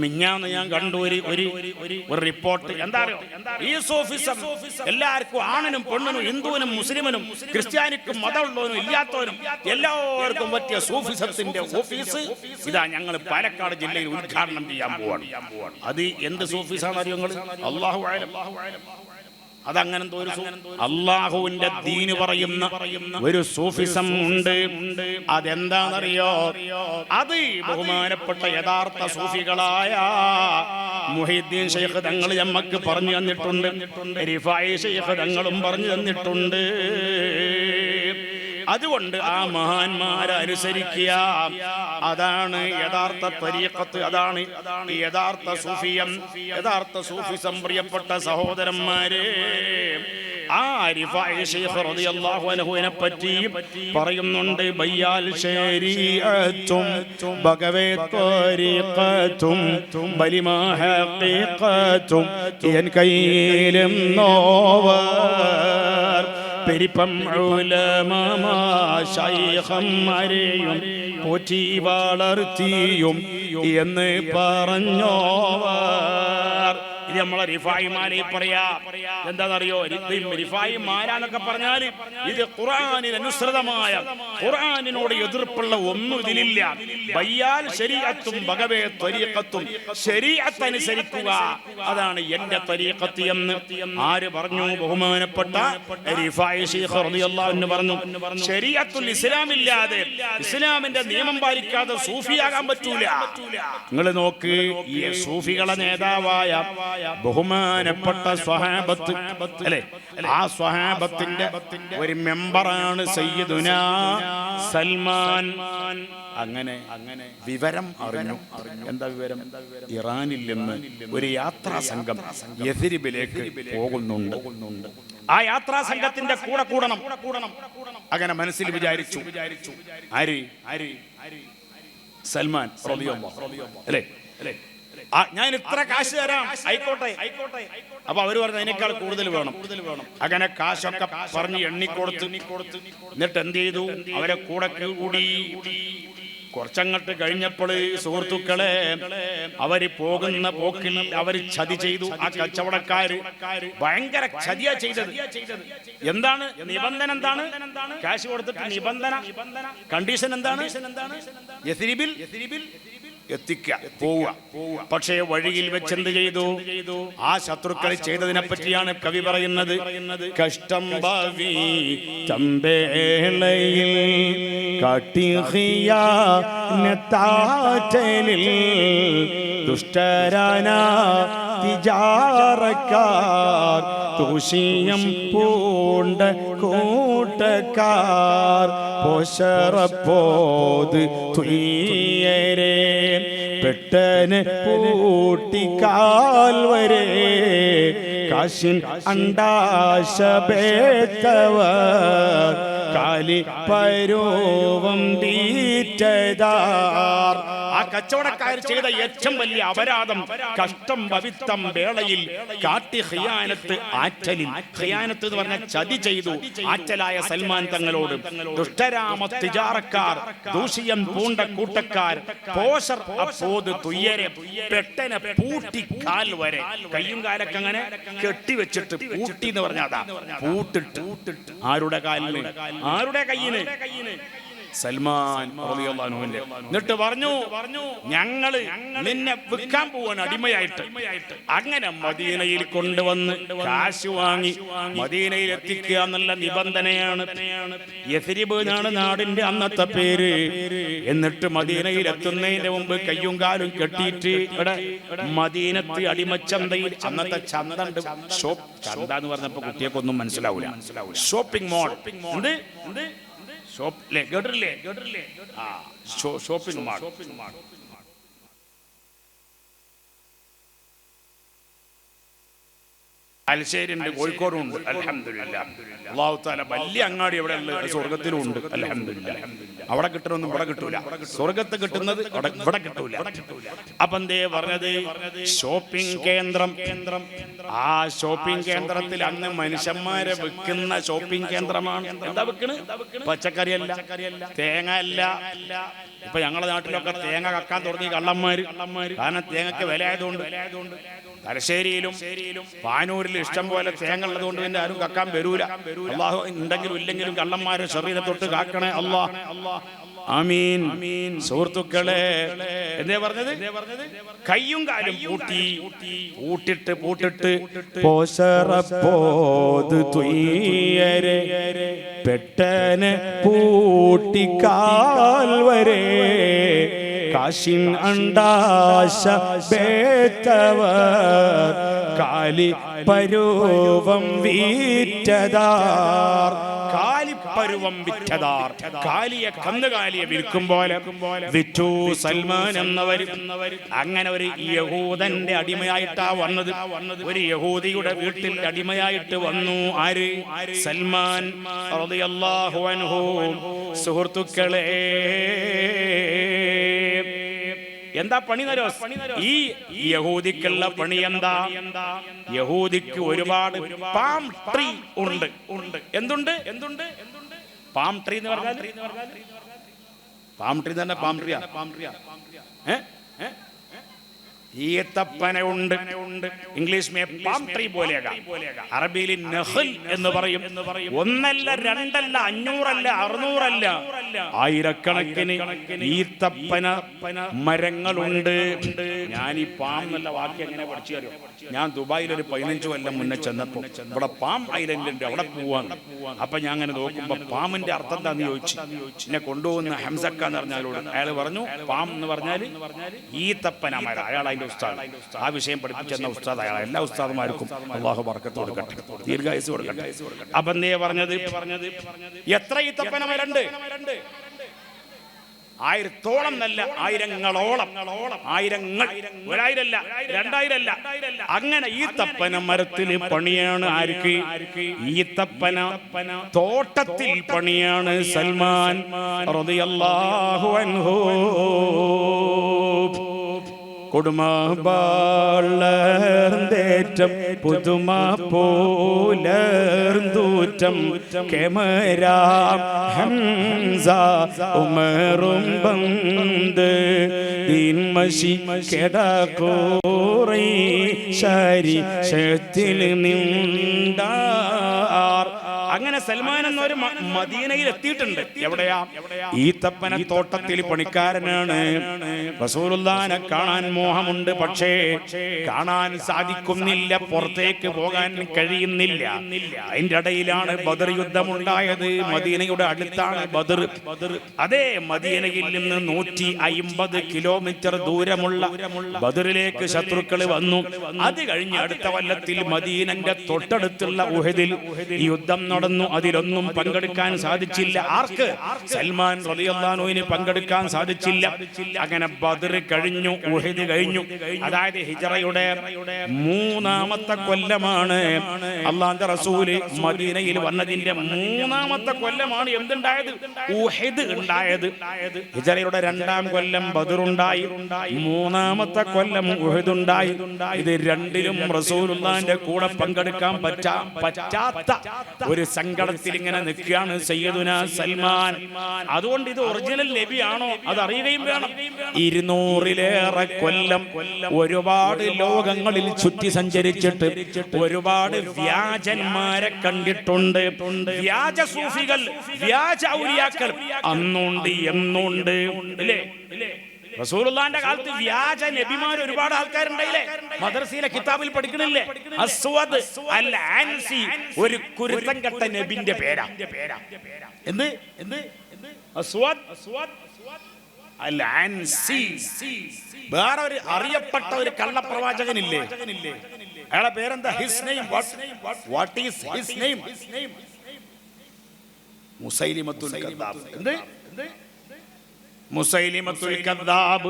മിഞ്ഞാന്ന് ഞാൻ കണ്ടു ഒരു റിപ്പോർട്ട്. എന്താ അറിയോ, ഈ സൂഫിസം എല്ലാവർക്കും, ആണിനും പെണ്ണിനും, ഹിന്ദുവിനും മുസ്ലിമിനും ക്രിസ്ത്യാനിക്കും മതമുള്ളവനും ഇല്ലാത്തവനും എല്ലാവർക്കും പറ്റിയ സൂഫിസത്തിന്റെ ഓഫീസ് ഇതാ ഞങ്ങൾ പാലക്കാട് ജില്ലയിൽ ഉദ്ഘാടനം ചെയ്യാൻ പോവാണ്. അത് എന്ത് സൂഫിസാണ് അറിയോ നിങ്ങൾ? അല്ലാഹു അഅലം. അതങ്ങനത്തെ ഒരു അള്ളാഹുവിന്റെ ദീന് പറയുന്ന ഒരു സൂഫിസം ഉണ്ട്. അതെന്താണെന്നറിയോ? അത് ബഹുമാനപ്പെട്ട യഥാർത്ഥ സൂഫികളായ മുഹീദ്ദീൻ ശൈഖ് തങ്ങൾ നമ്മക്ക് പറഞ്ഞു തന്നിട്ടുണ്ട്. റിഫായി ശൈഖ് തങ്ങളും പറഞ്ഞു തന്നിട്ടുണ്ട്. അതുകൊണ്ട് ആ മഹാന്മാരെ അനുസരിക്കുക. അതാണ് യഥാർത്ഥ ത്വരീഖത്ത്, അതാണ് യഥാർത്ഥ സൂഫിയം, യഥാർത്ഥ സൂഫിസം. പ്രിയപ്പെട്ട സഹോദരന്മാരെ, ആ റിഫായി ശൈഖ് റളിയല്ലാഹു അൻഹുവിനെ പറ്റി പറയുന്നുണ്ട്. ബയ്യാൽ ശരീഅത്തും ബഗവേ ത്വരീഖത്തും ബലിമാ ഹഖീഖത്തും എൻ കയ്യിലും നോവർ പെരിപ്പം ഉലമാ ശൈഖന്മാരെയും പോറ്റി വളർത്തിയും എന്ന് പറഞ്ഞോവർ. ഇത് നമ്മളെ റിഫായിമാരെ പറയാ. എന്താണെന്നറിയോ? റിഫായിമാരാന്നൊക്കെ പറഞ്ഞാൽ ഇത് ഖുർആനിൽ അനുസൃതമായ, ഖുർആനിനോട് എതിർപ്പുള്ള ഒന്നും ഇതിലില്ല. ബയ്യാൽ ശരീഅത്തും ബഗവേ ത്വരീഖത്തും, ശരീഅത്ത് അനുസരിക്കുക, അതാണ് എന്റെ ത്വരീഖത്ത് എന്ന് ആര് പറഞ്ഞു? ബഹുമാനപ്പെട്ട റിഫായി ശൈഖ് റളിയല്ലാഹു അൻഹു പറഞ്ഞു. ശരീഅത്തുൽ ഇസ്ലാമില്ലാതെ, ഇസ്ലാമിന്റെ നിയമം പാലിക്കാതെ സൂഫിയാകാൻ പറ്റൂല. നിങ്ങൾ നോക്ക്, ഈ സൂഫികളെ നേതാവായ ബഹുമാനപ്പെട്ട സ്വഹാബത്ത് അല്ലെ, ആ സ്വഹാബത്തിന്റെ ഒരു മെമ്പറാണ് സയ്യിദുനാ സൽമാൻ. അങ്ങനെ വിവരം അറിഞ്ഞു. എന്താ വിവരം? ഇറാനിൽ നിന്ന് ഒരു യാത്രാ സംഘം യഥരിബിലേക്ക് പോകുന്നുണ്ട്. ആ യാത്രാ സംഘത്തിന്റെ കൂടെ കൂടണം അങ്ങനെ മനസ്സിൽ വിചാരിച്ചു. ആര്? സൽമാൻ അല്ലേ? ഞാൻ ഇത്ര കാശ് തരാം, ആയിക്കോട്ടെ. അപ്പൊ അവര് പറഞ്ഞു അതിനേക്കാൾ കൂടുതൽ വേണം. അങ്ങനെ കാശൊക്കെ പറഞ്ഞ് എണ്ണിക്കൊടുത്ത്, എന്നിട്ട് എന്ത് ചെയ്തു? അവരെ കൂടെ കൂടി. കുറച്ചങ്ങോട്ട് കഴിഞ്ഞപ്പോൾ സുഹൃത്തുക്കളെ, അവര് പോകുന്ന പോക്കിൽ അവര് ചതി ചെയ്തു. ആ കച്ചവടക്കാര് ഭയങ്കര ചതിയാ ചെയ്തത്. എന്താണ് നിബന്ധന? എന്താണ്? കാശ് കൊടുത്തിട്ട് നിബന്ധന, കണ്ടീഷൻ എന്താണ്? യസ്രിബിൽ എത്തിക്കുക, പോവുക. പക്ഷേ വഴിയിൽ വെച്ചെന്ത് ചെയ്തു? ആ ശത്രുക്കൾ ചെയ്തതിനെ പറ്റിയാണ് കവി പറയുന്നത്. കഷ്ടം ഭാവി തമ്പേളയിൽ കാട്ടിഹിയാറ്റലിൽ ദുഷ്ടരാന തിജാറക്കാർ തൂഷിയം പൂണ്ട കൂട്ടക്കാർ പോശറപ്പോത് തുയ്യരെ പെട്ടന് പൂട്ടിക്കാൽ വരെ കാശിൻ അണ്ടാശബേത്തവർ കാലി പരോവം തീറ്റതാർ. ആ കച്ചവടക്കാർ ചെയ്ത ഏറ്റവും വലിയ അപരാധം കഷ്ടം ഭവിത്തം വേളയിൽ കാട്ടി ഖിയാനത്ത്, ആറ്റലിൽ. ഖിയാനത്ത് എന്ന് പറഞ്ഞ ചതി ചെയ്തു ആറ്റലായ സൽമാൻ തങ്ങളോട്. ദുഷ്ടരാമ തിജാറക്കാർ, ദൂഷിയം പൂണ്ട കൂട്ടക്കാർ, പോഷർ അപ്പോത് തുയ്യരെ പെട്ടനെ പൂട്ടിക്കാൽ വരെ. കയ്യും കാലൊക്കെ അങ്ങനെ കെട്ടിവെച്ചിട്ട്, പൂട്ടി എന്ന് പറഞ്ഞാൽ അതാ, പൂട്ടിട്ട്. ആരുടെ കാലിന്? ആരുടെ കയ്യിന്? സൽമാൻ റളിയല്ലാഹു അൻഹുവിന്റെ. എന്നിട്ട് പറഞ്ഞു, ഞങ്ങള് നിന്നെ വിൽക്കാൻ പോവാണ് അടിമയായിട്ട്. അങ്ങനെ മദീനയിൽ കൊണ്ടുവന്ന് കാശ് വാങ്ങി മദീനയിൽ എത്തിക്കുക എന്നുള്ള നിബന്ധനയാണ്. യസ്രിബ് എന്നാണ് നാടിന്റെ അന്നത്തെ പേര്. എന്നിട്ട് മദീനയിൽ എത്തുന്നതിന് മുമ്പ് കയ്യും കാലും കെട്ടിയിട്ട് ഇവിടെ മദീനത്ത് അടിമച്ചന്തയിൽ, അന്നത്തെ ചന്ത ഉണ്ട്, ഷോപ്പ് ചന്ത എന്ന് പറഞ്ഞപ്പോ കുട്ടിയൊക്കൊന്നും മനസ്സിലാവൂല. ഷോപ്പിംഗ് മോൾ, കേട്ടില്ലേ? Shopping mall. തലശ്ശേരി ഉണ്ട്, കോഴിക്കോടും ഉണ്ട്. അൽഹംദുലില്ലാ. അല്ലാഹു തആല വലിയ അങ്ങാടി എവിടെ ഉള്ളത്? സ്വർഗത്തിലും ഉണ്ട്. അൽഹംദുലില്ലാ. അവിടെ കിട്ടണമെന്നും ഇവിടെ കിട്ടൂല. സ്വർഗത്ത് കിട്ടുന്നത് ഇവിടെ കിട്ടൂല. അപ്പൊ എന്തേ പറഞ്ഞത്? ഷോപ്പിംഗ് കേന്ദ്രം. ആ ഷോപ്പിംഗ് കേന്ദ്രത്തിൽ അന്ന് മനുഷ്യന്മാരെ വിൽക്കുന്ന ഷോപ്പിംഗ് കേന്ദ്രമാണ്. എന്താ വിൽക്കണ്? പച്ചക്കറിയല്ല, തേങ്ങ അല്ല. ഇപ്പൊ ഞങ്ങളുടെ നാട്ടിലൊക്കെ തേങ്ങ കക്കാൻ തുടങ്ങി കള്ളന്മാര്. കാരണം തേങ്ങക്ക് വില ആയതുകൊണ്ട്. തലശ്ശേരിയിലും പാനൂരിലും ഇഷ്ടം പോലെ തേങ്ങ ഉള്ളത് കൊണ്ട് പിന്നെ ആരും കക്കാൻ വരൂല. അള്ളാഹു ഉണ്ടെങ്കിലും ഇല്ലെങ്കിലും കള്ളന്മാരെ ശരീരത്തൊട്ട് കാക്കണേ അല്ലാഹ്. ആമീൻ. സുഹൃത്തുക്കളെ, എന്തേ പറഞ്ഞത്? കയ്യും കാലും പൂട്ടിട്ട് പോസറപ്പോത് തുയ്യരെ പെട്ടനെ പൂട്ടിക്കാൽ വരെ കാശിൻ അണ്ടാശ ബേത്തവർ കാലി പരുവം വീറ്റതാർ. കാലിപ്പരുവം വിറ്റതാർ. കാലിയെ കന്നുകാലിയെ വിൽക്കും പോലെ വിറ്റു സൽമാൻ എന്നവർ. അങ്ങനെ ഒരു യഹൂദന്റെ അടിമയായിട്ടാ വന്നത്. ഒരു യഹൂദിയുടെ വീട്ടിൽ അടിമയായിട്ട് വന്നു. ആര്? സൽമാൻ റളിയല്ലാഹു അൻഹു. സുഹൃത്തുക്കളെ, എന്താ പണി നരോ? ഈ യഹൂദിക്കുള്ള പണി എന്താ? യഹൂദിക്ക് ഒരുപാട് പാം ട്രീ ഉണ്ട്. എന്തുണ്ട്? പാം ട്രീ എന്ന് പറഞ്ഞാൽ പാം ട്രീ തന്നെ. പാം ട്രീ ഈത്തപ്പന ഉണ്ട്. ഇംഗ്ലീഷ് മേ പാം ട്രീ പോലെയാ. അറബിയിൽ നഖൽ എന്ന് പറയും. ഒന്നല്ല, രണ്ടല്ല, 500 അല്ല, 600 അല്ല, ആയിരക്കണക്കിന് ഈത്തപ്പന മരങ്ങളുണ്ട്. ഞാൻ ഈ പാം എന്നുള്ള വാക്ക് എങ്ങനെ പഠിച്ചു തരും? ഞാൻ ദുബായിൽ ഒരു 15 കൊല്ലം മുന്നേ ചെന്നപ്പോ ഇവിടെ പാം ഐലൻഡ് ഉണ്ട്, അവിടെ പോവാന്ന്. അപ്പൊ ഞാൻ അങ്ങനെ നോക്കുമ്പോ പാമിന്റെ അർത്ഥം എന്താന്ന് ചോദിച്ചു. എന്നെ കൊണ്ടുപോകുന്ന ഹംസക്ക എന്ന് പറഞ്ഞാലോട് അയാൾ പറഞ്ഞു പാം എന്ന് പറഞ്ഞാൽ ഈത്തപ്പന മരം. അയാൾ അതിന്റെ ഉസ്താദ്, ആ വിഷയം പഠിപ്പിച്ചെന്ന ഉസ്താദ് അയാൾ. എല്ലാ ഉസ്താദുമാർക്കും അല്ലാഹു ബർക്കത്ത് കൊടുക്കട്ടെ, ദീർഘായുസ്സ് കൊടുക്കട്ടെ. അപ്പൊ എന്തേ പറഞ്ഞത്? എത്ര ഈത്തപ്പന മരണ്ട്? 1000-ഓളം നല്ല, ആയിരങ്ങളോളം. ആയിരങ്ങൾ, 1000 അല്ല, 2000 അല്ല. അങ്ങനെ ഈത്തപ്പന മരത്തിൽ പണിയാണ്. ആർക്ക്? ഈത്തപ്പന തോട്ടത്തിൽ പണിയാണ് സൽമാൻ റളിയല്ലാഹു അൻഹു. കൊടുമാളേറ്റം പുതുമ പോലൂറ്റം കെമരാം ഹംസ ഉമറും ബന്ത് ദീൻമശി കെടക്കോറി ശരി ശത്തിൽ നിണ്ടാർ. അങ്ങനെ സൽമാൻ എന്നൊരു മദീനയിൽ എത്തിയിട്ടുണ്ട്. എവിടെയാ? ഈത്തപ്പന തോട്ടത്തിൽ പണിക്കാരനാണ്. റസൂലുള്ളാഹിനെ കാണാൻ മോഹമുണ്ട്, പക്ഷേ കാണാൻ സാധിക്കുന്നില്ല, പുറത്തേക്ക് പോകാൻ കഴിയുന്നില്ല. അതിന്റെ ഇടയിലാണ് ബദർ യുദ്ധമുണ്ടായത്. മദീനയുടെ അടുത്താണ് ബദർ. അതേ മദീനയിൽ നിന്ന് 150 കിലോമീറ്റർ ദൂരമുള്ള ബദറിലേക്ക് ശത്രുക്കൾ വന്നു. അത് കഴിഞ്ഞ് അടുത്ത കൊല്ലത്തിൽ മദീനന്റെ തൊട്ടടുത്തുള്ള ഉഹദിൽ യുദ്ധം നടന്നു. അതിലൊന്നും പങ്കെടുക്കാൻ സാധിച്ചില്ല. ആർക്ക്? സൽമാൻ റളിയല്ലാഹു അൻഹുവിന് പങ്കെടുക്കാൻ സാധിച്ചില്ല. അങ്ങനെ ബദർ കഴിഞ്ഞു, ഉഹദ് കഴിഞ്ഞു. അതായത് ഹിജ്റയുടെ 3-ാമത്തെ കൊല്ലമാണ് അല്ലാഹുവിന്റെ റസൂല് മദീനയിൽ വന്നതിന്റെ 3-ാമത്തെ കൊല്ലമാണ് എന്തുണ്ടായത്? ഉഹദ് ഉണ്ടായത്. ഹിജ്റയുടെ 2-ാം കൊല്ലം ബദർ ഉണ്ടായി, 3-ാമത്തെ കൊല്ലം ഉഹദ് ഉണ്ടായി. ഇത് രണ്ടിലും റസൂലുള്ളാഹിന്റെ കൂടെ പങ്കെടുക്കാൻ പറ്റാത്ത ഒരു സങ്കടത്തിൽ ഇങ്ങനെ നിൽക്കുകയാണ് സയ്യിദുനാ സൽമാൻ. അതുകൊണ്ട് ഇത് ഒറിജിനൽ നബിയാണോ അത് അറിയുകയും വേണം. 200-ലേറെ കൊല്ലം ഒരുപാട് ലോകങ്ങളിൽ ചുറ്റി സഞ്ചരിച്ചിട്ട് ഒരുപാട് വ്യാജന്മാരെ കണ്ടിട്ടുണ്ട്. വ്യാജ സൂഫികൾ, വ്യാജ ഔലിയാക്കൾ അന്നുണ്ട് എന്നുണ്ട്. ഇല്ലേ? റസൂലുള്ളാഹിന്റെ കാലത്ത് വ്യാജ നബിമാർ ഒരുപാട് ആൾക്കാരുണ്ടായില്ലേ? മദ്രസയിലെ കിതാബിൽ പഠിക്കണില്ലേ? അസ്വദ് അൽ അൻസി ഒരു കുരുത്തം കെട്ട നബിന്റെ പേരാ. എന്ത്? അസ്വദ് അൽ അൻസി. വേറെ ഒരു അറിയപ്പെട്ട ഒരു കള്ളപ്രവാചകനില്ലേ? അയാളുടെ പേരെന്താ? His name what is his name? Musailimatul Kaddab. എന്ത്? മുസൈലിമത്തുൽ കദ്ദാബ്.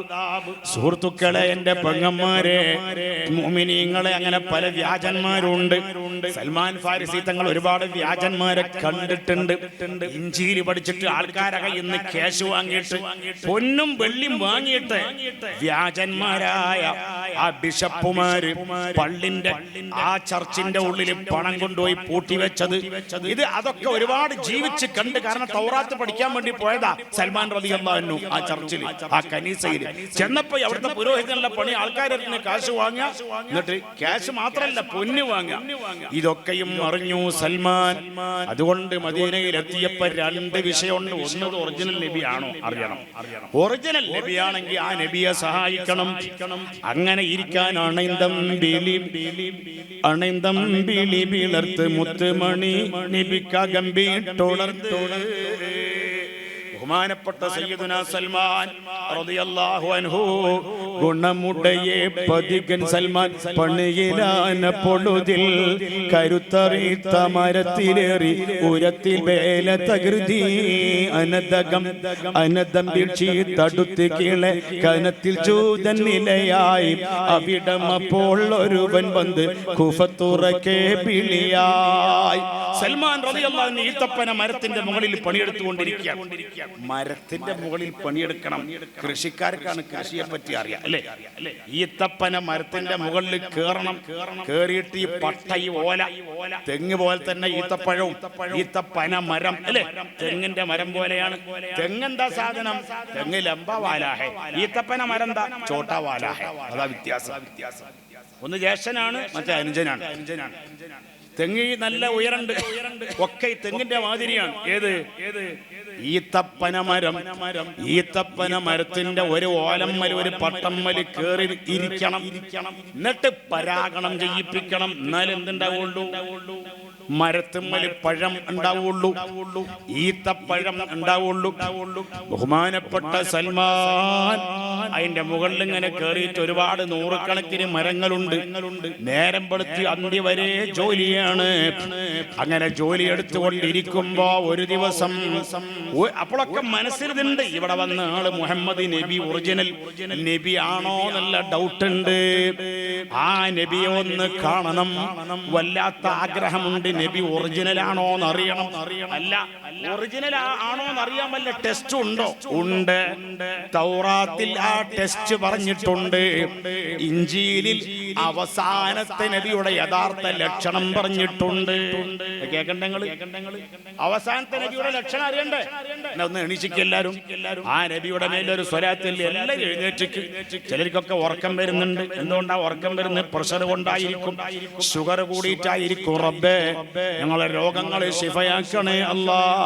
സുഹൃത്തുക്കളെ, എന്റെ പെങ്ങന്മാരെ, മുഅ്മിനീങ്ങളെ, അങ്ങനെ പല വ്യാജന്മാരുണ്ട്. സൽമാൻ ഫാരിസി തങ്ങൾ ഒരുപാട് വ്യാജന്മാരെ കണ്ടിട്ടുണ്ട്. ഇഞ്ചിയിൽ പഠിച്ചിട്ട് ആൾക്കാരൊക്കെ ഇന്ന് ക്യാഷ് വാങ്ങിയിട്ട് പൊന്നും വെള്ളിയും വാങ്ങിയിട്ട് വ്യാജന്മാരായ ആ ബിഷപ്പുമാര് പള്ളിന്റെ ആ ചർച്ചിന്റെ ഉള്ളിൽ പണം കൊണ്ടുപോയി പൂട്ടിവെച്ചത്, അതൊക്കെ ഒരുപാട് ജീവിച്ച് കണ്ട്. കാരണം തൗറാത്ത് പഠിക്കാൻ വേണ്ടി പോയതാ സൽമാൻ റളിയല്ലാഹു അൻഹു ആ ചർച്ചിൽ, ആ കനീസയിൽ ചെന്നപ്പോ അവിടുത്തെ പുരോഹിതനുള്ള പണി ആൾക്കാരെ കാശ് വാങ്ങുക, എന്നിട്ട് ക്യാഷ് മാത്രമല്ല പൊന്ന് വാങ്ങുക. ഇതൊക്കെയും അറിഞ്ഞു സൽമാൻ. അതുകൊണ്ട് മദീനയിൽ എത്തിയപ്പോ രണ്ട് വിഷയമുണ്ട്. ഒന്നത് ഒറിജിനൽ നബിയാണോ അറിയണം. ഒറിജിനൽ നബിയാണെങ്കിൽ ആ നബിയെ സഹായിക്കണം. അങ്ങനെ ഇരിക്കാൻ അണൈന്തം ബിലി ബിളർത്ത് മുത്തുമണി നബിക്കകമ്പിട്ടോളർത്തോളർ. ബഹുമാനപ്പെട്ട സയ്യിദുനാ സൽമാൻ റളിയല്ലാഹു അൻഹു ഗുണമുടയെ പതികൻ സൽമാൻ പണിയിലാന പൊടുതിൽ കരുത്തറിത്ത മരത്തിലേറി ഉരത്തിൽ വേല തകൃതി അനദം വീഴ്ചി തടുത്ത് കീളെ കനത്തിൽ ചൂതൻ നിലയായി അവിടം അപ്പോൾ ഒരുവൻ വന്ന് കുഫത്തുറക്കെ പിളിയായി. സൽമാൻ റളിയല്ലാഹു അൻഹു ഈത്തപ്പന മരത്തിന്റെ മുകളിൽ പണിയെടുത്തുകൊണ്ടിരിക്കുകയാണ്. മരത്തിന്റെ മുകളിൽ പണിയെടുക്കണം. കൃഷിക്കാർക്കാണ് കൃഷിയെ പറ്റി അറിയാം, അല്ലേ? ഈത്തപ്പന മരത്തിന്റെ മുകളിൽ കയറണം. കേറിയിട്ട് ഈ പട്ട, ഈ ഓല, തെങ്ങ് പോലെ തന്നെ ഈത്തപ്പഴവും ഈത്തപ്പന മരം, അല്ലേ? തെങ്ങിന്റെ മരം പോലെയാണ്. തെങ്ങെന്താ സാധനം? തെങ്ങ് ലംബ വാലാഹെ, ഈത്തപ്പന മരം എന്താ ചോട്ടാ വാലാഹെ. അതാ വ്യത്യാസം. ഒന്ന് ജ്യേഷ്ഠനാണ്, മറ്റേ അനുജനാണ്. തെങ്ങ് നല്ല ഉയരണ്ട്, ഒക്കെ തെങ്ങിന്റെ മാതിരിയാണ്. ഏത് ഈത്തപ്പന മരം. ഈത്തപ്പന മരത്തിന്റെ ഒരു ഓലമ്മൽ ഒരു പട്ടമ്മല് കേറി ഇരിക്കണം. എന്നിട്ട് പരാഗണം ചെയ്യിപ്പിക്കണം. എന്നാലും എന്തുണ്ടാവുള്ളൂ? മരത്തുമ്മല് പഴം ഉണ്ടാവുള്ളൂ, ഈത്തപ്പഴം ഉണ്ടാവുള്ളൂ. ബഹുമാനപ്പെട്ട സൽമാൻ അതിന്റെ മുകളിൽ ഇങ്ങനെ കയറിയിട്ട് ഒരുപാട് നൂറുകണക്കിന് മരങ്ങളുണ്ട്. നേരം വെളുത്തി അന്തി വരെ ജോലിയാണ്. അങ്ങനെ ജോലി എടുത്തുകൊണ്ടിരിക്കുമ്പോ ഒരു ദിവസം അപ്പോഴൊക്കെ മനസ്സിലുണ്ട്, ഇവിടെ വന്ന ആള് മുഹമ്മദ് നബി ഒറിജിനൽ നബി ആണോ എന്നുള്ള ഡൗട്ട് ഉണ്ട്. ആ നബിയെ ഒന്ന് കാണണം, വല്ലാത്ത ആഗ്രഹമുണ്ട്. നബി ഒറിജിനൽ ആണോ എന്ന് അറിയണം. അല്ല, ഒറിജിനൽ ആണോ എന്ന് അറിയാൻ വല്ല ടെസ്റ്റ് ഉണ്ടോ? ഉണ്ട്. തൗറാത്തിൽ ആ ടെസ്റ്റ് പറഞ്ഞിട്ടുണ്ട്. ഇഞ്ചീലിൽ അവസാനത്തെ നബിയുടെ യഥാർത്ഥ ലക്ഷണം പറഞ്ഞിട്ടുണ്ട്. കേൾക്കണ്ടേ? അവസാനത്തെ നബിയുടെ ലക്ഷണം അറിയണ്ടേ? ഒന്ന് എണീച്ചിക്ക് എല്ലാരും. ആ നബിയുടെ മേലൊരു സ്വലാത്തിൽ എല്ലാവരും എഴുന്നേറ്റിക്ക്. ചിലർക്കൊക്കെ ഉറക്കം വരുന്നുണ്ട്. എന്തുകൊണ്ടാ ഉറക്കം വരുന്നത്? പ്രഷർ കൊണ്ടായിരിക്കും, ഷുഗർ കൂടിയിട്ടായിരിക്കും. റബ്ബേ, ഞങ്ങളെ രോഗങ്ങളെ ശിഫയാക്കണേ അല്ലാഹ്.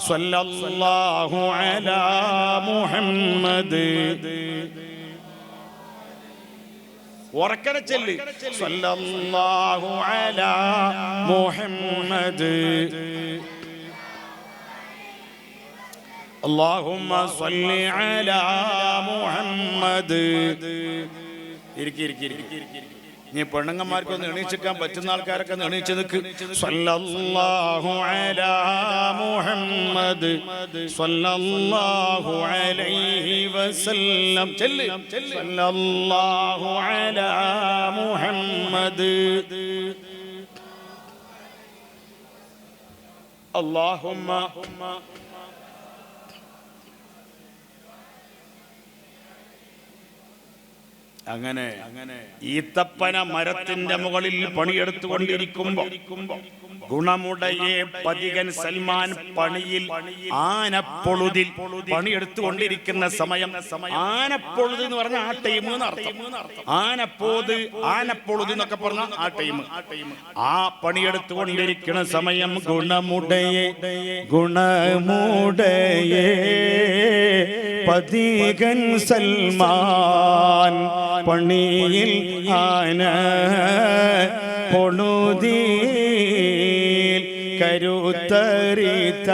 സ്വല്ലല്ലാഹു അലാ മുഹമ്മദ്. ഉറക്കനെ ചൊല്ല്. സ്വല്ലല്ലാഹു അലാ മുഹമ്മദ്. അല്ലാഹുമ്മ സ്വല്ലി അലാ മുഹമ്മദ്. ഇരിക്കി. ഇനി പെണ്ണുങ്ങന്മാർക്കൊന്ന് എണീച്ചിക്കാൻ പറ്റുന്ന ആൾക്കാരൊക്കെ എണീച്ച് നിൽക്ക്. സ്വല്ലല്ലാഹു അലാ മുഹമ്മദ് സ്വല്ലല്ലാഹു അലൈഹി വസല്ലം. ചെല്ല്. സ്വല്ലല്ലാഹു അലാ മുഹമ്മദ്. അല്ലാഹുമ്മ അങ്ങനെ ഈത്തപ്പന മരത്തിന്റെ മുകളിൽ പണിയെടുത്തുകൊണ്ടിരിക്കുമ്പോ ഗുണമുടയെ പതികൻ സൽമാൻ പണിയിൽ ആനപ്പൊളുതിൽ പണിയെടുത്തുകൊണ്ടിരിക്കുന്ന സമയം. ആനപ്പൊളുത് എന്ന് പറഞ്ഞ ആ ടൈം എന്നർത്ഥം. ആനപ്പൊളുത് എന്നൊക്കെ പറഞ്ഞ ആ ടൈം. ആ പണിയെടുത്തുകൊണ്ടിരിക്കുന്ന സമയം ഗുണമുടയെ പതികൻ സൽമാൻ പണിയിൽ ആന പൊളുതി കരുത്തറിത്ത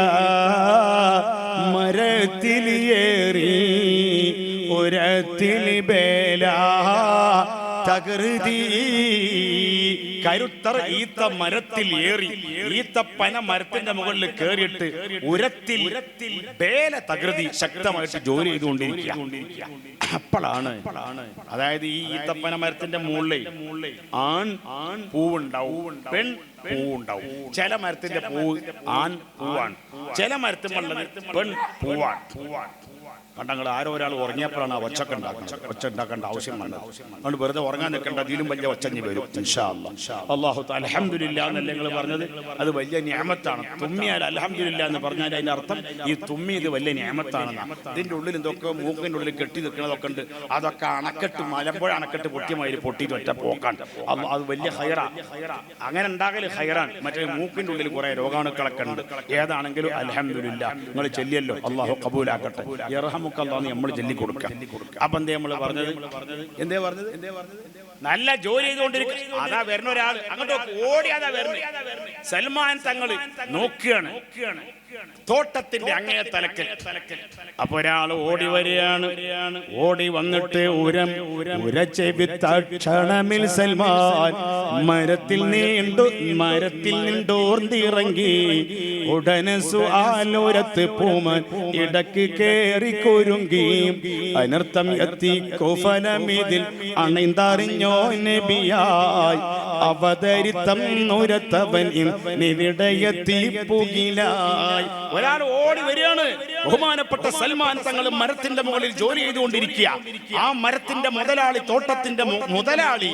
മരത്തിലേറി ഉരത്തിൽ ബേല തകൃതി കരുത്തർ ഈത്ത മരത്തിൽ ഏറി ഈത്തപ്പന മരത്തിന്റെ മുകളിൽ കയറിയിട്ട് ഉരത്തിൽ വേല തകൃതി ശക്തമായിട്ട് ജോലി ചെയ്തുകൊണ്ടിരിക്കുക. അപ്പോഴാണ് അതായത് ഈ ഈത്തപ്പന മരത്തിന്റെ മുകളിൽ ആൺ പൂവുണ്ടാവും, പെൺ പൂവുണ്ടാവും. ചില മരത്തിന്റെ പൂവ് ആൺ പൂവാണ്, ചില മരത്തിനുള്ളത് പെൺ പൂവാണ്. കണ്ടങ്ങൾ ആരോ ഒരാൾ ഉറങ്ങിയപ്പോഴാണ് ആ ഒച്ച ഉണ്ടാക്കേണ്ട ആവശ്യമാണ്. അതുകൊണ്ട് വെറുതെ ഉറങ്ങാൻ നിൽക്കേണ്ട, അതിലും വലിയ ഒച്ചഞ്ഞ് വരും ഇൻഷാ അല്ലാഹ്. അല്ലാഹു തആല അൽഹംദുലില്ലാ എന്നല്ലേ നിങ്ങൾ പറഞ്ഞത്? അത് വലിയ നിഅമത്താണ്. തുമ്മിയാൽ അൽഹംദുലില്ലാ എന്ന് പറഞ്ഞാൽ അതിന്റെ അർത്ഥം ഈ തുമ്മി ഇത് വലിയ നിഅമത്താണെന്നാണ്. ഇതിന്റെ ഉള്ളിൽ എന്തൊക്കെ മൂക്കിന്റെ ഉള്ളിൽ കെട്ടി നിൽക്കുന്നതൊക്കെ ഉണ്ട്. അതൊക്കെ അണക്കെട്ട് മലമ്പുഴ അണക്കെട്ട് പൊട്ടിയമാതിരി പൊട്ടിയിട്ട് ഒറ്റ പോക്കാണ്. അത് വലിയ ഹൈറാ. അങ്ങനെ ഉണ്ടാകല് ഹൈറാണ്. മറ്റേ മൂക്കിന്റെ ഉള്ളിൽ കുറെ രോഗാണുക്കളൊക്കെ ഉണ്ട്. ഏതാണെങ്കിലും അൽഹംദുലില്ലാ നിങ്ങൾ ചെല്ലിയല്ലോ, അല്ലാഹു ഖബൂലാക്കട്ടെ. നമ്മൾ ചൊല്ലിക്കൊടുക്കാം. അപ്പൊ എന്തേ നമ്മൾ പറഞ്ഞത്? എന്തേ പറഞ്ഞത്? നല്ല ജോലി ചെയ്തുകൊണ്ടിരിക്കും. അതാ വരുന്ന ഒരാൾ അങ്ങോട്ട് ഓടി, അതാ വരുന്നത്. സൽമാൻ തങ്ങൾ നോക്കുകയാണ് തോട്ടത്തിന്റെ അങ്ങേ തലക്കൽ. അപ്പൊ ഒരാൾ ഓടി വരികയാണ്. ഓടി വന്നിട്ട് ഉരച്ചെവിത്തക്ഷണമിൽ സൽമാൻ മരത്തിൽ നിണ്ടോർന്നിറങ്ങി. ഉടനെ സുആലോരത്ത് പൂമാൻ ഇടക്ക് കേറി കുരുങ്ങി. അനർത്ഥം എത്തി കുഫലമിതിൽ അണൈന്തറിഞ്ഞോ നബിയായി. അവതരിത്തം നുരത്തവൻ നിവിടയെത്തി പുകിലായി. ഒരാൾ ഓടി വരികയാണ്. ബഹുമാനപ്പെട്ട സൽമാൻ തങ്ങൾ മരത്തിന്റെ മുകളിൽ ജോലി ചെയ്തുകൊണ്ടിരിക്കുക. ആ മരത്തിന്റെ മുതലാളി, തോട്ടത്തിന്റെ മുതലാളി,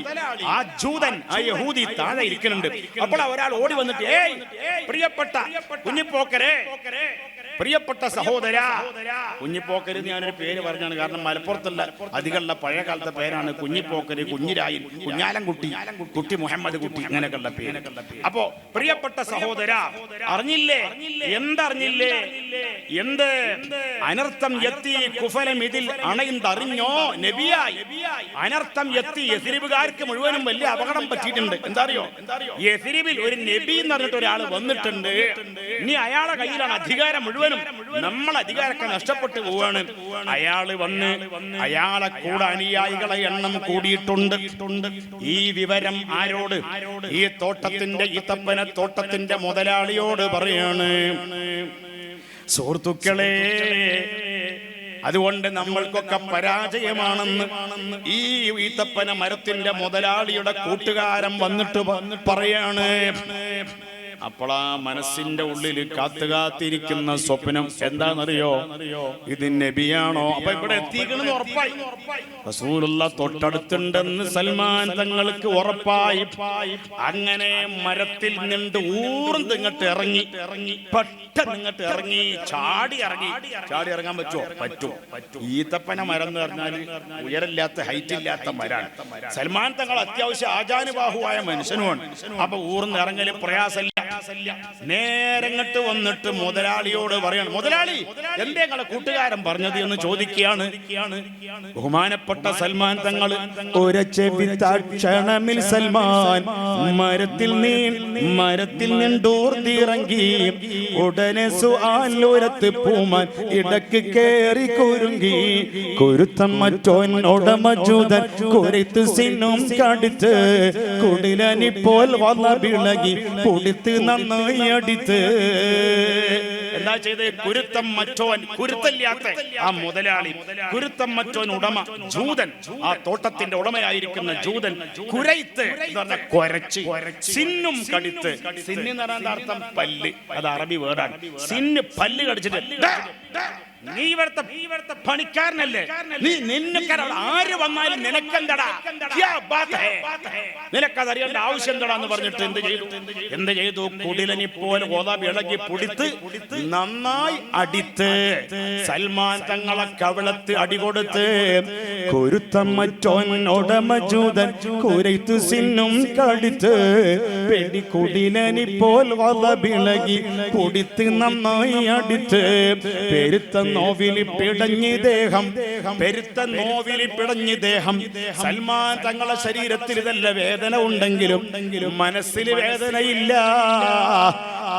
ആ ജൂതൻ, ആ യഹൂദി താഴെ ഇരിക്കുന്നുണ്ട്. അപ്പോൾ ഒരാൾ ഓടി വന്നിട്ട്, ഏയ് പ്രിയപ്പെട്ട കുഞ്ഞിപ്പോക്കരെ, പ്രിയപ്പെട്ട സഹോദര. കുഞ്ഞിപ്പോക്കര് ഞാനൊരു പേര് പറഞ്ഞാണ്, കാരണം മലപ്പുറത്തുള്ള അധികമുള്ള പഴയ കാലത്തെ പേരാണ് കുഞ്ഞിപ്പോക്കര്, കുഞ്ഞിരായി, കുഞ്ഞാലൻകുട്ടി, കുട്ടി മുഹമ്മദ് കുട്ടി, അങ്ങനെയൊക്കെയുള്ള പേര്. അപ്പോ പ്രിയപ്പെട്ട സഹോദര, അറിഞ്ഞില്ലേ? എന്തറിഞ്ഞില്ലേ? എന്ത് അനർത്ഥം എത്തി കുഫലം ഇതിൽ അണയുന്നറിഞ്ഞോ നബിയായി? അനർത്ഥം എത്തി. യസ്രിബുകാർക്ക് മുഴുവനും വലിയ അപകടം പറ്റിയിട്ടുണ്ട്. എന്താ അറിയോ? യസ്രിബിൽ ഒരു നബി എന്ന് പറഞ്ഞിട്ട് ഒരാൾ വന്നിട്ടുണ്ട്. ഇനി അയാളെ കയ്യിലാണ് അധികാരം മുഴുവനും. നമ്മൾ അധികാരമൊക്കെ നഷ്ടപ്പെട്ടു പോവാണ്. അയാള് വന്ന് അയാളെ കൂടെ അനുയായികളെ എണ്ണം കൂടിയിട്ടുണ്ട്. ഈ വിവരം ആരോട്? ഈ തോട്ടത്തിന്റെ, ഈ തപ്പന തോട്ടത്തിന്റെ മുതലാളിയോട് പറയാണ്. സുഹൃത്തുക്കളെ, അതുകൊണ്ട് നമ്മൾക്കൊക്കെ പരാജയമാണെന്ന് ഈ ഈത്തപ്പന മരത്തിന്റെ മുതലാളിയുടെ കൂട്ടുകാരൻ വന്നിട്ട് പറയാണ്. അപ്പോൾ ആ മനസ്സിന്റെ ഉള്ളിൽ കാത്തിരിക്കുന്ന സ്വപ്നം എന്താണെന്നറിയോ? ഇത് നബിയാണോ? അപ്പൊ ഇവിടെ എത്തിക്കണമെന്ന് ഉറപ്പായി. റസൂലുള്ള തൊട്ടടുത്തുണ്ടെന്ന് സൽമാൻ തങ്ങൾക്ക് ഉറപ്പായി. അങ്ങനെ മരത്തിൽ നിന്ന് ഊർന്ന് ഇങ്ങോട്ട് ഇറങ്ങി, പെട്ടെന്ന് ഇങ്ങോട്ട് ഇറങ്ങി, ചാടി ഇറങ്ങാൻ പറ്റുമോ? പറ്റും. ഈത്തപ്പന മരം എന്ന് പറഞ്ഞാൽ ഉയരമില്ലാത്ത, ഹൈറ്റ് ഇല്ലാത്ത മരാണ്. സൽമാൻ തങ്ങൾ അത്യാവശ്യം ആജാനുബാഹുവായ മനുഷ്യനുമാണ്. അപ്പൊ ഊർന്ന് ഇറങ്ങല് പ്രയാസമില്ല. നേരങ്ങട്ട് വന്നിട്ട് മുതലാളിയോട് പറയാണ്, മുതലാളി എന്തേ നിങ്ങളെ കൂട്ടുകാരൻ പറഞ്ഞത് എന്ന് ചോദിക്കുകയാണ്. ബഹുമാനപ്പെട്ട സൽമാൻ തങ്ങൾ ഒരച്ചെവിത്തക്ഷണമിൽ സൽമാൻ മരത്തിൽ നിണ്ടോർന്നിറങ്ങി. ഉടനെ സുആലോരത്ത് പൂമാൻ ഇടക്ക് കേറി കുരുങ്ങി. കുരുത്തം മറ്റോനോടമ ജൂതൻ കുരത്ത് സിന്നും കടിത്ത്. കുടിലനിപ്പോൾ വന്ന വിളകി കുടിത്ത് നന്നായി അടിത്ത്. എന്താ ചെയ്ത്? കുരുത്തം മറ്റോൻ, കുരുത്തല്ലാത്ത ആ മുതലാളി, കുരുത്തം മറ്റോൻ ഉടമ ജൂതൻ, ആ തോട്ടത്തിന്റെ ഉടമയായിരിക്കുന്ന ജൂതൻ കുരൈത്ത് എന്ന് പറഞ്ഞ കൊരച്ച്, സിന്നും കടിത്ത്. സിന്ന് എന്ന് പറഞ്ഞ അർത്ഥം പല്ല്, അത് അറബി വേർഡാണ്. സിന്ന് പല്ല് കടിച്ചിട്ട്, നീ ഇവിടുത്തെ പണിക്കാരനല്ലേ, നിനക്ക് ആര് വന്നാലും നിനക്കെന്തടാ, നിനക്കതറിയേണ്ട ആവശ്യം എന്താണെന്ന് പറഞ്ഞിട്ട് എന്ത് ചെയ്തു? കുടിലനി പോലെ ഗോതാബ് ഇളകി പൊടിത്ത് നന്നായി അടിത്ത് സൽമാൻ തങ്ങളെ കവിളത്ത് അടികൊടുത്ത്. കുരുത്തം മറ്റോനോടമ ജൂതൻ കുരൈത്ത് സിന്നും കടിത്ത്. പെടി കുടിലനി പോൽ ഗോതാബിളകി പൊടിത്ത് നന്നായി അടിത്ത്. പെരുത്ത നോവിലി പിടഞ്ഞി ദേഹം. സൽമാൻ തങ്ങളുടെ ശരീരത്തിൽ ഇതല്ല വേദന ഉണ്ടെങ്കിലും മനസ്സിൽ വേദനയില്ല.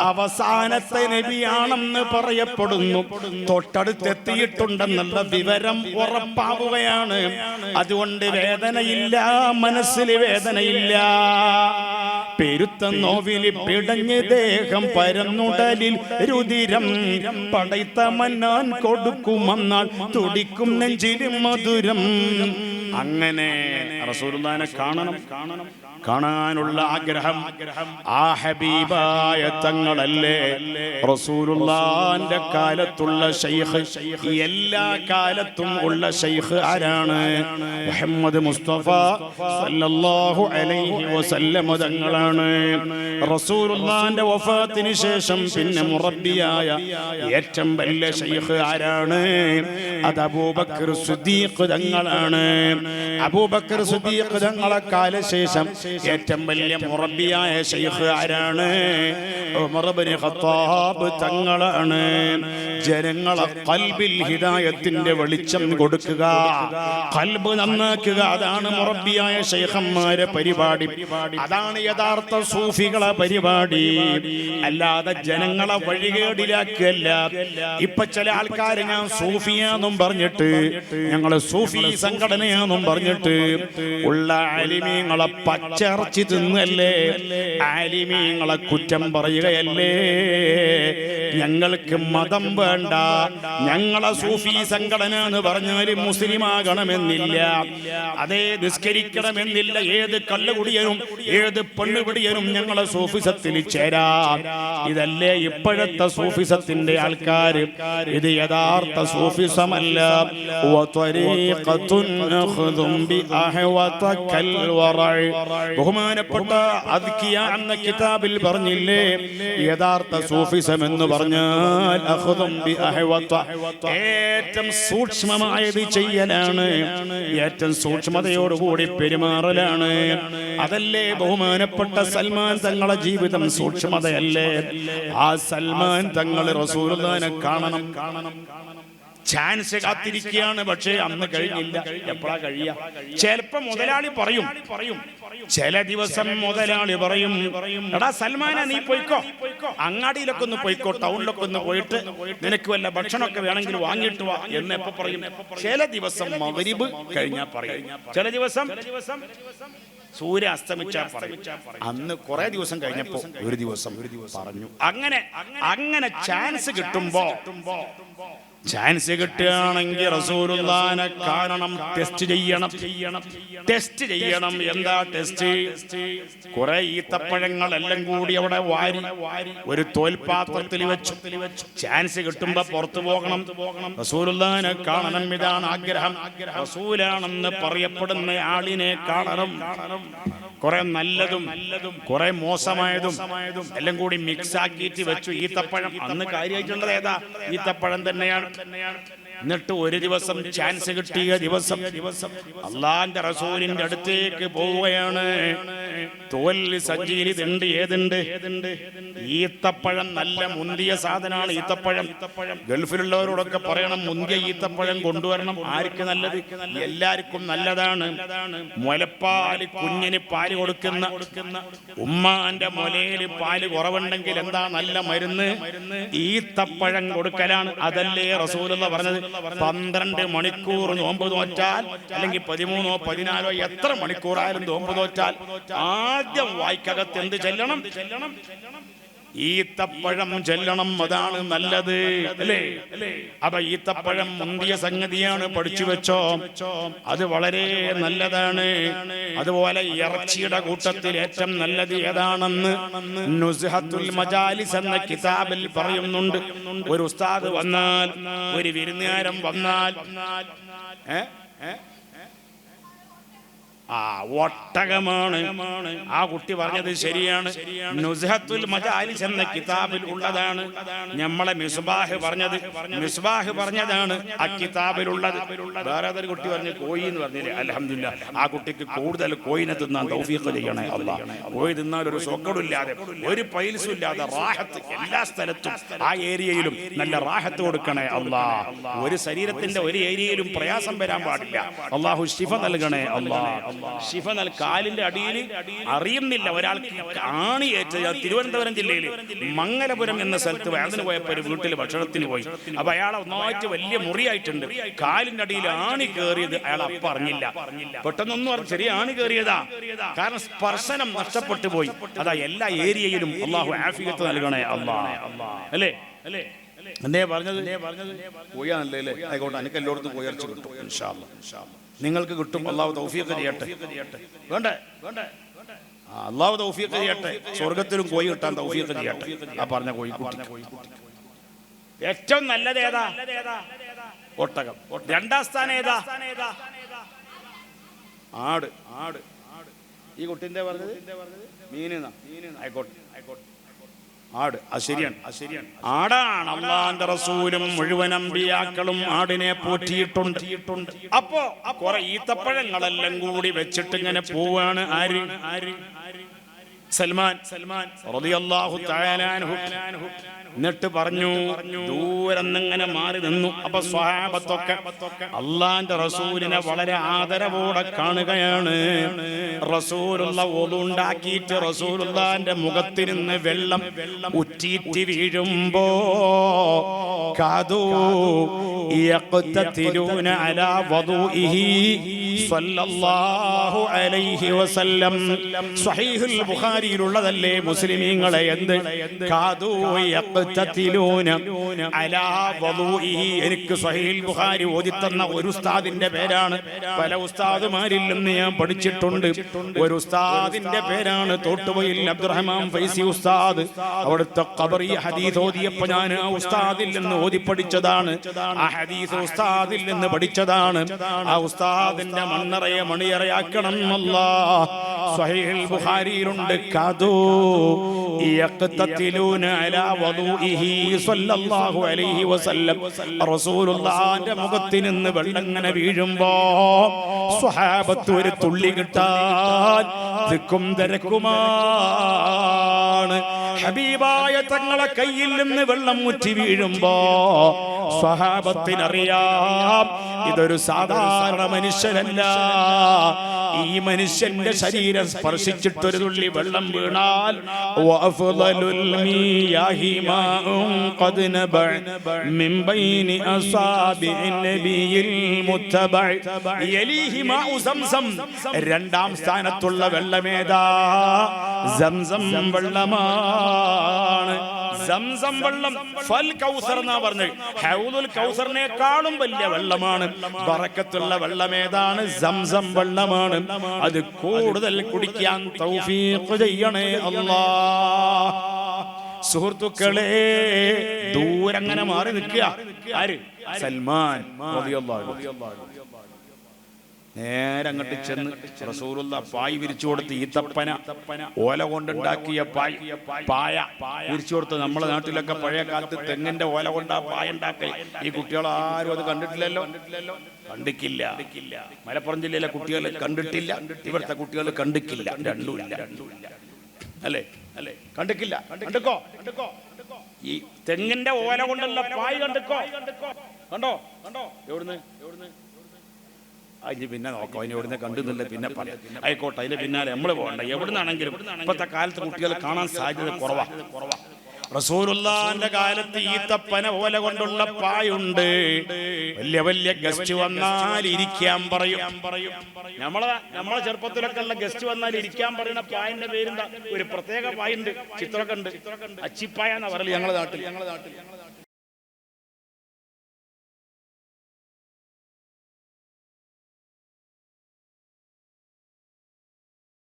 അവസാനത്തെ നബിയാണെന്ന് പറയപ്പെടുന്നു. തൊട്ടടുത്തെത്തിയിട്ടുണ്ടെന്നുള്ള വിവരം ഉറപ്പാവുകയാണ്. അതുകൊണ്ട് വേദനയില്ല, മനസ്സിൽ വേദനയില്ല. പെരുത്ത നോവിൽ പിടഞ്ഞ് ദേഹം പരന്നുടലിൽ രുതിരം പടയ്ത്ത മന്നാൻ കൊടുക്കുമെന്നാൽ തുടിക്കും നെഞ്ചിലും മധുരം. അങ്ങനെ റസൂലുള്ളാഹിനെ കാണാനുള്ള ആഗ്രഹം. ആ ഹബീബായ തങ്ങളല്ലേ റസൂലുള്ളാഹിന്റെ കാലത്തുള്ള ശൈഖ്. എല്ലാ കാലത്തും ഉള്ള ശൈഖ് ആരാണ്? മുഹമ്മദ് മുസ്തഫ സല്ലല്ലാഹു അലൈഹി വസല്ലം തങ്ങളാണ്. റസൂലുള്ളാഹിന്റെ വഫാത്തിന് ശേഷം പിന്നെ മുറബ്ബിയായ ഏറ്റവും വലിയ ശൈഖ് ആരാണ്? അത് അബൂബക്കർ സിദ്ദീഖ് തങ്ങളാണ്. അബൂബക്കർ സിദ്ദീഖ് തങ്ങളെ കാലശേഷം ഏറ്റവും വലിയ മുറബ്ബിയായ ശൈഖ് ആരാണ്? ഉമർ ഇബ്നു ഖത്താബ് തങ്ങളാണ്. ജനങ്ങളെ ഖൽബിൽ ഹിദായത്തിന്റെ വെളിച്ചം കൊടുക്കുക, ഖൽബ് നന്നാക്കുക, അതാണ് മുറബ്ബിയായ ശൈഖന്മാരെ പരിപാടി. അതാണ് യഥാർത്ഥ സൂഫികളെ പരിപാടി. അല്ലാതെ ജനങ്ങളെ വഴികേടിലാക്കുകയല്ല. ഇപ്പൊ ചില ആൾക്കാർ ഞാൻ സൂഫിയാന്നും പറഞ്ഞിട്ട്, ഞങ്ങള് സൂഫി സംഘടനയാന്നും പറഞ്ഞിട്ട് ഉള്ള ആലിമീങ്ങളെ പച്ചറച്ചി തിന്നല്ലേ, ആലിമീങ്ങളെ കുറ്റം പറയുകയല്ലേ. ഞങ്ങൾക്ക് മതം വേണ്ട, ഞങ്ങളെ സൂഫി സംഘടന എന്ന് പറഞ്ഞാൽ മുസ്ലിം ആകണമെന്നില്ല, അതേ നിസ്കരിക്കണമെന്നില്ല. ഏത് കള്ളുകുടിയനും ഏത് പെണ്ണുപിടിയനും ഞങ്ങളെ സൂഫിസത്തിൽ ചേരാം. ഇതല്ലേ ഇപ്പോഴത്തെ സൂഫിസത്തിന്റെ ആൾക്കാർ. ഇത് യഥാർത്ഥ സൂഫിസമല്ല. ബഹുമാനപ്പെട്ട അദ്കിയ എന്ന കിതാബിൽ പറഞ്ഞില്ലേ, യഥാർത്ഥ സൂഫിസം എന്ന് പറഞ്ഞാൽ ഏറ്റവും സൂക്ഷ്മമായത് ചെയ്യലാണ്, ഏറ്റവും സൂക്ഷ്മതയോടുകൂടി പെരുമാറലാണ്. അതല്ലേ ബഹുമാനപ്പെട്ട സൽമാൻ തങ്ങളെ ജീവിതം സൂക്ഷ്മതയല്ലേ? ആ സൽമാൻ തങ്ങൾ റസൂലുള്ളാഹിനെ കാണണം. ചാൻസ് കാത്തിരിക്കുകയാണ്, പക്ഷേ അന്ന് കഴിഞ്ഞില്ല. എപ്പോഴാ കഴിയാ? ചിലപ്പോ മുതലാളി പറയും, ചില ദിവസം മുതലാളി പറയും, എടാ സൽമാനെ നീ പോയിക്കോ, അങ്ങാടിയിലൊക്കെ ഒന്ന് പോയിക്കോ, ടൗണിലൊക്കെ ഒന്ന് പോയിട്ട് നിനക്ക് വല്ല ഭക്ഷണമൊക്കെ വേണമെങ്കിൽ വാങ്ങിയിട്ട് വാ എന്ന് എപ്പോ പറയും? ചില ദിവസം മഗ്രിബ് കഴിഞ്ഞാൽ പറയും, ചില ദിവസം സൂര്യ അസ്തമിച്ചാ പറയും. അന്ന് കുറെ ദിവസം കഴിഞ്ഞപ്പോ ഒരു ദിവസം പറഞ്ഞു. അങ്ങനെ ചാൻസ് കിട്ടുമ്പോ, ചാൻസ് കിട്ടുകയാണെങ്കിൽ റസൂലുള്ളാഹിനെ കാണണം, ടെസ്റ്റ് ചെയ്യണം. എന്താ ടെസ്റ്റ്? കുറെ ഈത്തപ്പഴങ്ങളെല്ലാം കൂടി അവിടെ വാരി ഒരു തോൽപാത്രത്തിൽ വെച്ചു. ചാൻസ് കിട്ടുമ്പോ പുറത്തു പോകണം, റസൂലുള്ളാഹിനെ കാണണം. ഇതാണ് ആഗ്രഹം. റസൂലാണെന്ന് പറയപ്പെടുന്ന ആളിനെ കാണണം. കുറെ നല്ലതും കുറെ മോശമായതും എല്ലാം കൂടി മിക്സ് ആക്കിയിട്ട് വെച്ചു. ഈത്തപ്പഴം അന്ന് കാര്യമായിട്ടുള്ളത് ഏതാ? ഈത്തപ്പഴം തന്നെയാണ്. എന്നിട്ട് ഒരു ദിവസം ചാൻസ് കിട്ടിയ ദിവസം അള്ളാന്റെ റസൂലിന്റെ അടുത്തേക്ക് പോവുകയാണ്. തോലിൽ സഞ്ചരിതുണ്ട്. ഏതുണ്ട്? ഈത്തപ്പഴം. നല്ല മുന്തിയ സാധനമാണ് ഈത്തപ്പഴം. ഗൾഫിലുള്ളവരോടൊക്കെ പറയണം, മുന്തിയ ഈത്തപ്പഴം കൊണ്ടുവരണം. ആർക്ക് നല്ലത്? എല്ലാവർക്കും നല്ലതാണ്. മുലപ്പാല്, കുഞ്ഞിന് പാല് കൊടുക്കുന്ന ഉമ്മാന്റെ മുലയില് പാല് കുറവുണ്ടെങ്കിൽ എന്താ നല്ല മരുന്ന്? ഈത്തപ്പഴം കൊടുക്കലാണ്. അതല്ലേ റസൂലുള്ള പറഞ്ഞത്? 12 മണിക്കൂർ നോമ്പ് നോറ്റാൽ, അല്ലെങ്കിൽ 13 or 14 എത്ര മണിക്കൂറായാലും നോമ്പ് നോറ്റാൽ ആദ്യം വായ്ക്കകത്ത് എന്ത് ചെല്ലണം? ഈത്തപ്പഴം ചെല്ലണം. അതാണ് നല്ലത്, അല്ലേ? അപ്പൊ ഈത്തപ്പഴം മുന്തിയ സംഗതിയാണ്, പഠിച്ചു വെച്ചോ. അത് വളരെ നല്ലതാണ്. അതുപോലെ ഇറച്ചിയുടെ കൂട്ടത്തിൽ ഏറ്റവും നല്ലത് ഏതാണെന്ന് നുസ്ഹത്തുൽ മജാലിസ് എന്ന കിതാബിൽ പറയുന്നുണ്ട്. ഒരു ഉസ്താദ് വന്നാൽ, ഒരു വിരുന്നുകാരൻ വന്നാൽ, ഒട്ടകമാണ്. ആ കുട്ടി പറഞ്ഞത് ശരിയാണ്. നുസ്ഹത്തുൽ മജാലിസ് എന്ന കിതാബിൽ ഉള്ളതാണ്. നമ്മളെ മിസ്ബാഹ് പറഞ്ഞതാണ് ആ കിതാബിലുള്ളത്. വേറെ ഒരു കുട്ടി പറഞ്ഞു കോഴി എന്ന് പറഞ്ഞില്ലേ? അൽഹംദുലില്ലാഹ്, ആ കുട്ടിക്ക് കൂടുതൽ കോഴിനെ തിന്നാൻ തൗഫീഖ് ചെയ്യണേ അല്ലാഹ്. കോഴി തിന്നാൽ ഒരു സൊക്കടില്ലാതെ, ഒരു പൈൽസും ഇല്ലാതെ റാഹത്ത് എല്ലാ സ്ഥലത്തും, ആ ഏരിയയിലും നല്ല റാഹത്ത് കൊടുക്കണേ അല്ലാഹ്. ഒരു ശരീരത്തിന്റെ ഒരു ഏരിയയിലും പ്രയാസം വരാൻ പാടില്ല. അല്ലാഹു ശിഫ നൽകണേ അല്ലാഹ്. ശിഫ നൽ കാലിന്റെ അടിയിൽ അറിയുന്നില്ല ഒരാൾക്ക് ആണിയേറ്റ്. തിരുവനന്തപുരം ജില്ലയിൽ മംഗലപുരം എന്ന സ്ഥലത്ത് വേദന പോയപ്പോൾ ഒരു വീട്ടിൽ ഭക്ഷണത്തിന് പോയി. അപ്പൊ അയാളെ ഒന്നായിട്ട് വലിയ മുറിയായിട്ടുണ്ട്. കാലിന്റെ അടിയിൽ ആണി കയറിയത് അയാൾ അപ്പം അറിഞ്ഞില്ല. പെട്ടെന്നൊന്നും പറഞ്ഞു ചെറിയ ആണി കയറിയതാ, കാരണം സ്പർശനം നഷ്ടപ്പെട്ടു പോയി. അതാ എല്ലാ ഏരിയയിലും അള്ളാഹു ആഫിയത്ത് നൽകണേ അല്ലാഹ്. അല്ലേ അല്ലേ എന്തേ പറഞ്ഞത്? പോയാണല്ലേ അല്ലേ? ആയിക്കോട്ടെ, എനിക്ക് എല്ലായിടത്തും പോയർച്ച കിട്ടും ഇൻഷാ അല്ലാഹ്. നിങ്ങൾക്ക് കിട്ടും. അള്ളാഹു തൗഫീഖ് ചെയ്യട്ടെ. വേണ്ടേ വേണ്ടേ? അള്ളാഹു തൗഫീഖ് ചെയ്യട്ടെ. സ്വർഗത്തിലും കോഴി കിട്ടാൻ തൗഫീഖ് ചെയ്യട്ടെ. ആ പറഞ്ഞ കോഴിക്കുട്ടി. ഏറ്റവും നല്ലത് ഏതാ? ഒട്ടകം. രണ്ടാം സ്ഥാനം ഏതാ? ആട്. ആട്. ഈ കുട്ടിന്റെ പറഞ്ഞത് മീനെന്നാ. ആയിക്കോട്ടെ ആയിക്കോട്ടെ. ആട്. ശരിയാണ്. ആടാണ്. അള്ളാന്റെ റസൂലും മുഴുവൻ അമ്പിയാക്കളും ആടിനെ പോറ്റിയിട്ടുണ്ട്. അപ്പോ കുറെ ഈത്തപ്പഴങ്ങളെല്ലാം കൂടി വെച്ചിട്ട് ഇങ്ങനെ പോവാണ്. ആര്? സൽമാൻ റളിയല്ലാഹു തആല അൻഹു. എന്നിട്ട് പറഞ്ഞു, ദൂരന്നിങ്ങനെ മാറി നിന്നു. അപ്പൊ സ്വഹാബത്തൊക്കെ അള്ളാന്റെ റസൂലിനെ വളരെ ആദരവോടെ കാണുകയാണ്. റസൂലുള്ള wudu ഉണ്ടാക്കിയിട്ട് റസൂലുള്ളാന്റെ മുഖത്തിൽ നിന്ന് വെള്ളം ഉറ്റിയിട്ട് വീഴുമ്പോ കാദൂ യഖ്തതിലൂന അലാ വദൂഇഹി സ്വല്ലല്ലാഹു അലൈഹി വസല്ലം. സ്വഹീഹുൽ ബുഖാരിയിലുള്ളതല്ലേ മുസ്ലിമീങ്ങളെ? എന്ത് കാദൂ യഖ്തതിലൂന അലാ വദൂഇഹി. എനിക്ക് സ്വഹീഹുൽ ബുഖാരി ഓതിത്തന്ന ഒരു ഉസ്താദിന്റെ പേരാണ്. പല ഉസ്താദുമാരിൽ നിന്ന് ഞാൻ പഠിച്ചിട്ടുണ്ട്. ഒരു ഉസ്താദിന്റെ പേരാണ് തോട്ടുവയിൽ അബ്ദുറഹ്മാൻ ഫൈസി ഉസ്താദ്. അവിടുത്തെ ഖബറി ഹദീസ് ഓതിയപ്പോൾ ഞാൻ ആ ഉസ്താദിൽ നിന്ന് ഓതി പഠിച്ചതാണ്. ആ ഹദീസ് ഉസ്താദിൽ നിന്ന് പഠിച്ചതാണ്. ആ ഉസ്താദിന്റെ മണ്ണറയെ മണിയറയാക്കണം അല്ലാഹ്. സ്വഹീഹുൽ ബുഖാരിയിലുണ്ട് കാദൂ യഖ്തതിലൂന അലാ വദൂഇഹി സ്വല്ലല്ലാഹു അലൈഹി വസല്ലം. റസൂലുള്ളാഹിന്റെ മുഖത്തിൽ നിന്ന് വെള്ളം ഇങ്ങനെ വീഴുമ്പോ സ്വഹാബത്ത് ഒരു തുള്ളി കിട്ടാൻ തിക്കും തിരക്കുമാണ്. ഹബീബായ തങ്ങളെ കയ്യിൽ നിന്ന് വെള്ളം മുറ്റി വീഴുമ്പോ സ്വഹാബത്തിനറിയാം ഇതൊരു സാധാരണ മനുഷ്യനല്ല. ഈ മനുഷ്യന്റെ ശരീരം സ്പർശിച്ചിട്ടൊരു തുള്ളി വെള്ളം വീണാൽ വഅഫ്ളലുൽ മിയാഹി മാഉൻ ഖദ് നബഅ മിൻ ബൈനി അസാബിഇൻ നബിയിൽ മുത്തബഅ യലീഹി മാഉ സംസം. രണ്ടാം സ്ഥാനത്തുള്ള വെള്ളമേതാ? സംസം വെള്ളമാണ്. സംസം വെള്ളം ഫൽ കൗസർ എന്നാ പറഞ്ഞത്. ഹൗലുൽ കൗസറിനേക്കാളും വലിയ വെള്ളമാണ്. ബറക്കത്തുള്ള വെള്ളമേതാണ്? സംസം വെള്ളമാണ്. അത് കൂടുതൽ കുടിക്കാൻ തൗഫീഖ് ചെയ്യണേ അല്ലാഹ്. സുഹൃത്തുക്കളെ, ദൂരങ്ങനെ മാറി നിൽക്കുക. ആര്? സൽമാൻ റളിയല്ലാഹു അൻഹു. നേരെ അങ്ങോട്ട് ചെന്ന് റസൂലുള്ള പായ് വിരിച്ചു കൊടുത്ത് ഈത്തപ്പന ഓല കൊണ്ടുണ്ടാക്കിയ പായ വിരിച്ചു കൊടുത്ത്. നമ്മളെ നാട്ടിലൊക്കെ പഴയ കാലത്ത് തെങ്ങിന്റെ ഓല കൊണ്ടാ പായ ഉണ്ടാക്കി. ഈ കുട്ടികൾ ആരും അത് കണ്ടിട്ടില്ലല്ലോ. കണ്ടിക്കില്ല. മലപ്പുറം ജില്ലയിലെ കുട്ടികൾ കണ്ടിട്ടില്ല, ഇവിടുത്തെ കുട്ടികൾ കണ്ടിക്കില്ല. രണ്ടുമില്ല അല്ലേ? കണ്ടിക്കില്ല. കണ്ടിക്കോ? ഈ തെങ്ങിന്റെ ഓല കൊണ്ടുള്ള പായ് കണ്ടിക്കോ? കണ്ടോ? എവിടുന്ന്? അതിന് പിന്നെ നോക്കാം. അതിന് എവിടുന്ന് കണ്ടുന്നില്ല പിന്നെ പറയാം. ആയിക്കോട്ടെ, അതിന് പിന്നാലെ നമ്മൾ പോകണ്ട. എവിടുന്നാണെങ്കിലും ഇപ്പോഴത്തെ കാലത്ത് കുട്ടികൾ കാണാൻ സാധ്യത കുറവാ. റസൂലുള്ളാഹിന്റെ കാലത്ത് ഈത്തപ്പന ഓല കൊണ്ടുള്ള പായുണ്ട്. വലിയ വലിയ ഗസ്റ്റ് വന്നാൽ ഇരിക്കാൻ പറയും. നമ്മളെ ചെറുപ്പത്തിലൊക്കെ ഉള്ള ഗസ്റ്റ് വന്നാൽ ഇരിക്കാൻ പറയുന്ന പായന്റെ പേരെന്താ? ഒരു പ്രത്യേക പായുണ്ട്, ചിത്രമൊക്കെ ഉണ്ട്. അച്ചിപ്പായ എന്നാ പറയല് ഞങ്ങളുടെ നാട്ടിൽ.